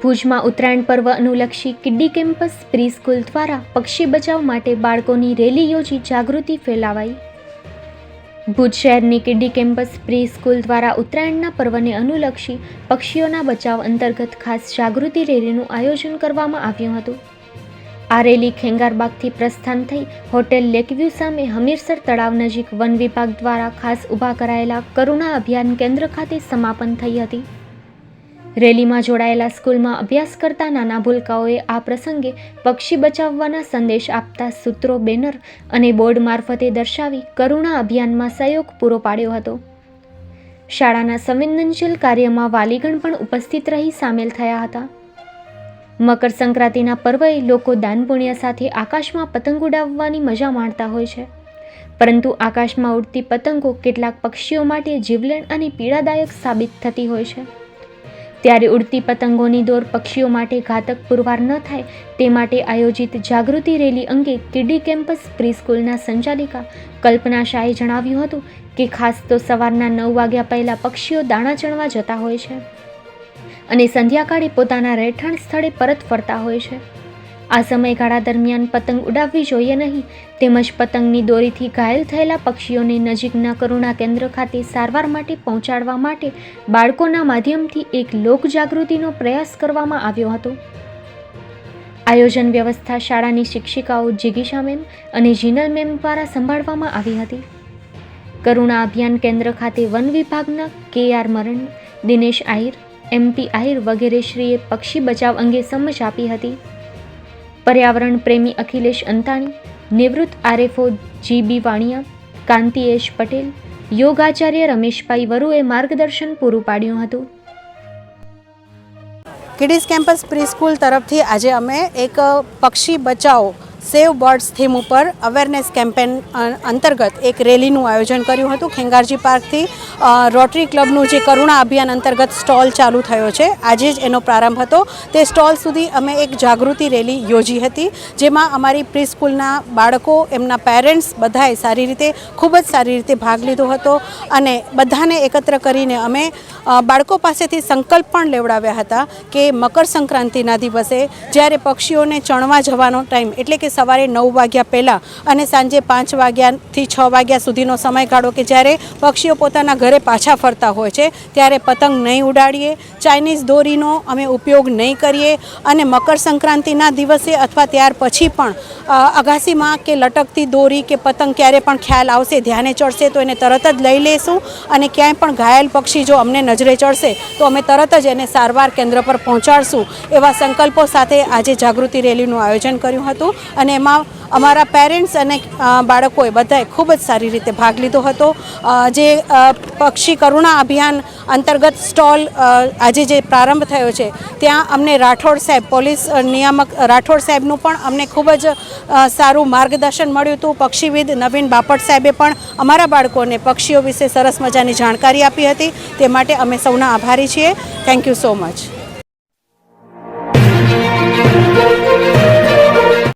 ભુજમાં ઉત્તરાયણ પર્વ અનુલક્ષી kiddie campus pre school દ્વારા પક્ષી બચાવ માટે બાળકોની રેલી યોજી જાગૃતિ ફેલાવાઈ। ભુજ શહેરની કિડ્ડી કેમ્પસ પ્રી સ્કૂલ દ્વારા ઉત્તરાયણના પર્વને અનુલક્ષી પક્ષીઓના બચાવ અંતર્ગત ખાસ જાગૃતિ રેલીનું આયોજન કરવામાં આવ્યું હતું। આ રેલી ખેંગારબાગથી પ્રસ્થાન થઈ હોટેલ લેકવ્યુ સામે હમીરસર તળાવ નજીક વન વિભાગ દ્વારા ખાસ ઊભા કરાયેલા કરુણા અભિયાન કેન્દ્ર ખાતે સમાપન થઈ હતી। રેલીમાં જોડાયેલા સ્કૂલમાં અભ્યાસ કરતા નાના ભૂલકાઓએ આ પ્રસંગે પક્ષી બચાવવાના સંદેશ આપતા સૂત્રો, બેનર અને બોર્ડ મારફતે દર્શાવી કરુણા અભિયાનમાં સહયોગ પૂરો પાડ્યો હતો। શાળાના સંવેદનશીલ કાર્યમાં વાલીગણ પણ ઉપસ્થિત રહી સામેલ થયા હતા। મકર સંક્રાંતિના પર્વએ લોકો દાન પુણ્ય સાથે આકાશમાં પતંગ ઉડાવવાની મજા માણતા હોય છે, પરંતુ આકાશમાં ઉડતી પતંગો કેટલાક પક્ષીઓ માટે જીવલેણ અને પીડાદાયક સાબિત થતી હોય છે। ત્યારે ઉડતી પતંગોની દોર પક્ષીઓ માટે ઘાતક પુરવાર ન થાય તે માટે આયોજિત જાગૃતિ રેલી અંગે કિડ્ડી કેમ્પસ પ્રી સ્કૂલના સંચાલિકા કલ્પના શાહે જણાવ્યું હતું કે ખાસ તો સવારના 9 વાગ્યા પહેલાં પક્ષીઓ દાણા ચણવા જતા હોય છે અને સંધ્યાકાળે પોતાના રહેઠાણ સ્થળે પરત ફરતા હોય છે। આ સમયગાળા દરમિયાન પતંગ ઉડાવવી જોઈએ નહીં, તેમજ પતંગની દોરીથી ઘાયલ થયેલા પક્ષીઓને નજીકના કરુણા કેન્દ્ર ખાતે સારવાર માટે પહોંચાડવા માટે બાળકોના માધ્યમથી એક લોક જાગૃતિનો પ્રયાસ કરવામાં આવ્યો હતો। આયોજન વ્યવસ્થા શાળાની શિક્ષિકાઓ જિગીશા મેમ અને જીનલ મેમ દ્વારા સંભાળવામાં આવી હતી। કરુણા અભિયાન કેન્દ્ર ખાતે વન વિભાગના KR મરણી, દિનેશ આહિર, MP આહિર વગેરે શ્રીએ પક્ષી બચાવ અંગે સમજ આપી હતી। પર્યાવરણ પ્રેમી અખિલેશ અંતાણી, નિવૃત્ત RFO GB વાણિયા, કાંતિ એશ પટેલ, યોગાચાર્ય રમેશભાઈ વરુએ માર્ગદર્શન પૂરું પાડ્યું હતું। કિડ્સ કેમ્પસ પ્રી સ્કૂલ તરફથી આજે અમે એક પક્ષી બચાવો સેવ બર્ડ્સ થીમ ઉપર અવેરનેસ કેમ્પેન અંતર્ગત એક રેલીનું આયોજન કર્યું હતું। ખેંગારજી પાર્કથી રોટરી ક્લબનું જે કરુણા અભિયાન અંતર્ગત સ્ટોલ ચાલુ થયો છે, આજે જ એનો પ્રારંભ હતો। તે સ્ટોલ સુધી અમે એક જાગૃતિ રેલી યોજી હતી, જેમાં અમારી પ્રી સ્કૂલના બાળકો, એમના પેરેન્ટ્સ બધાએ ખૂબ જ સારી રીતે ભાગ લીધો હતો અને બધાને એકત્ર કરીને અમે બાળકો પાસેથી સંકલ્પ પણ લેવડાવ્યા હતા કે મકર સંક્રાંતિના દિવસે જ્યારે પક્ષીઓને ચણવા જવાનો ટાઈમ એટલે કે સવારે 9 વાગ્યા પહેલાં અને સાંજે 5 વાગ્યાથી 6 વાગ્યા સુધીનો સમયગાળો કે જ્યારે પક્ષીઓ પોતાના ઘરે પાછા ફરતા હોય છે, ત્યારે પતંગ નહીં ઉડાડીએ, ચાઇનીઝ દોરીનો અમે ઉપયોગ નહીં કરીએ અને મકર સંક્રાંતિના દિવસે અથવા ત્યાર પછી પણ અગાસીમાં કે લટકતી દોરી કે પતંગ ક્યારે પણ ખ્યાલ આવશે, ધ્યાને ચડશે તો એને તરત જ લઈ લેશું અને ક્યાંય પણ ઘાયલ પક્ષી જો અમને નજરે ચડશે તો અમે તરત જ એને સારવાર કેન્દ્ર પર પહોંચાડશું, એવા સંકલ્પો સાથે આજે જાગૃતિ રેલીનું આયોજન કર્યું હતું અને એમાં અમારા પેરેન્ટ્સ અને બાળકોએ બધાએ ખૂબ જ સારી રીતે ભાગ લીધો હતો। જે પક્ષી કરુણા અભિયાન અંતર્ગત સ્ટોલ આજે જે પ્રારંભ થયો છે, ત્યાં અમને રાઠોડ સાહેબ, પોલીસ નિયામક રાઠોડ સાહેબનું પણ અમને ખૂબ જ સારું માર્ગદર્શન મળ્યું હતું। પક્ષીવિદ નવીન બાપટ સાહેબે પણ અમારા બાળકોને પક્ષીઓ વિશે સરસ મજાની જાણકારી આપી હતી, તે માટે અમે સૌના આભારી છીએ। Thank you so much.